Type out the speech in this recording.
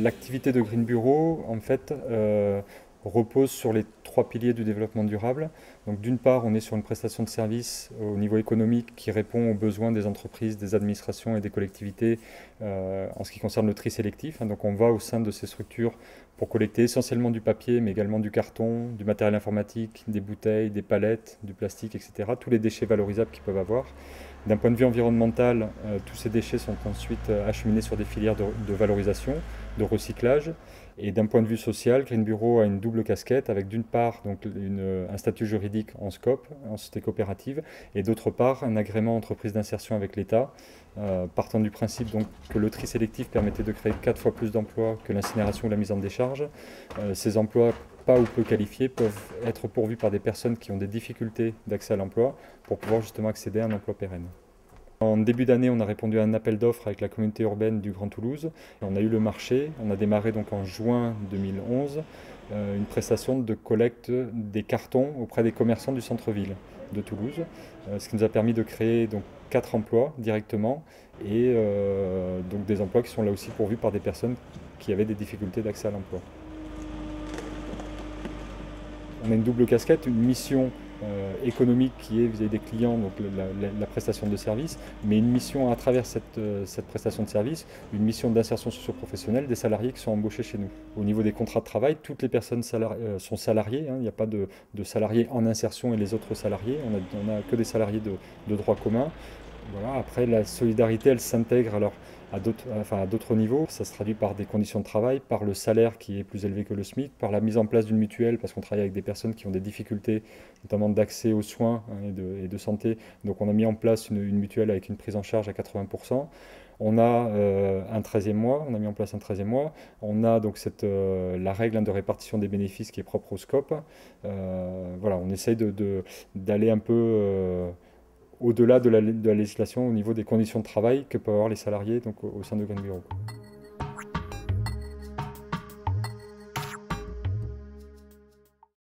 L'activité de Green Bureau, en fait, repose sur les trois piliers du développement durable. Donc, d'une part, on est sur une prestation de service au niveau économique qui répond aux besoins des entreprises, des administrations et des collectivités en ce qui concerne le tri sélectif. Donc, on va au sein de ces structures pour collecter essentiellement du papier, mais également du carton, du matériel informatique, des bouteilles, des palettes, du plastique, etc. Tous les déchets valorisables qu'ils peuvent avoir. D'un point de vue environnemental, tous ces déchets sont ensuite acheminés sur des filières de valorisation, de recyclage. Et d'un point de vue social, Green Bureau a une double casquette avec d'une part donc un statut juridique en SCOP, en société coopérative, et d'autre part un agrément entreprise d'insertion avec l'État, partant du principe donc, que le tri sélectif permettait de créer 4 fois plus d'emplois que l'incinération ou la mise en décharge. Ces emplois pas ou peu qualifiés peuvent être pourvus par des personnes qui ont des difficultés d'accès à l'emploi pour pouvoir justement accéder à un emploi pérenne. En début d'année, on a répondu à un appel d'offres avec la communauté urbaine du Grand Toulouse. On a eu le marché, on a démarré donc en juin 2011 une prestation de collecte des cartons auprès des commerçants du centre-ville de Toulouse, ce qui nous a permis de créer donc 4 emplois directement et donc des emplois qui sont là aussi pourvus par des personnes qui avaient des difficultés d'accès à l'emploi. On a une double casquette, une mission économique qui est vis-à-vis des clients, donc la prestation de service, mais une mission à travers cette prestation de service, une mission d'insertion socio-professionnelle des salariés qui sont embauchés chez nous. Au niveau des contrats de travail, toutes les personnes sont salariées, hein, il n'y a pas de salariés en insertion et les autres salariés, on a que des salariés de droit commun. Voilà, après, la solidarité, elle s'intègre alors à d'autres niveaux. Ça se traduit par des conditions de travail, par le salaire qui est plus élevé que le SMIC, par la mise en place d'une mutuelle, parce qu'on travaille avec des personnes qui ont des difficultés, notamment d'accès aux soins hein, et de santé. Donc on a mis en place une mutuelle avec une prise en charge à 80%. On a un 13e mois, on a mis en place un 13e mois. On a donc la règle hein, de répartition des bénéfices qui est propre au SCOP. Voilà, on essaye d'aller un peu au-delà de la législation au niveau des conditions de travail que peuvent avoir les salariés donc, au sein de Green Bureau.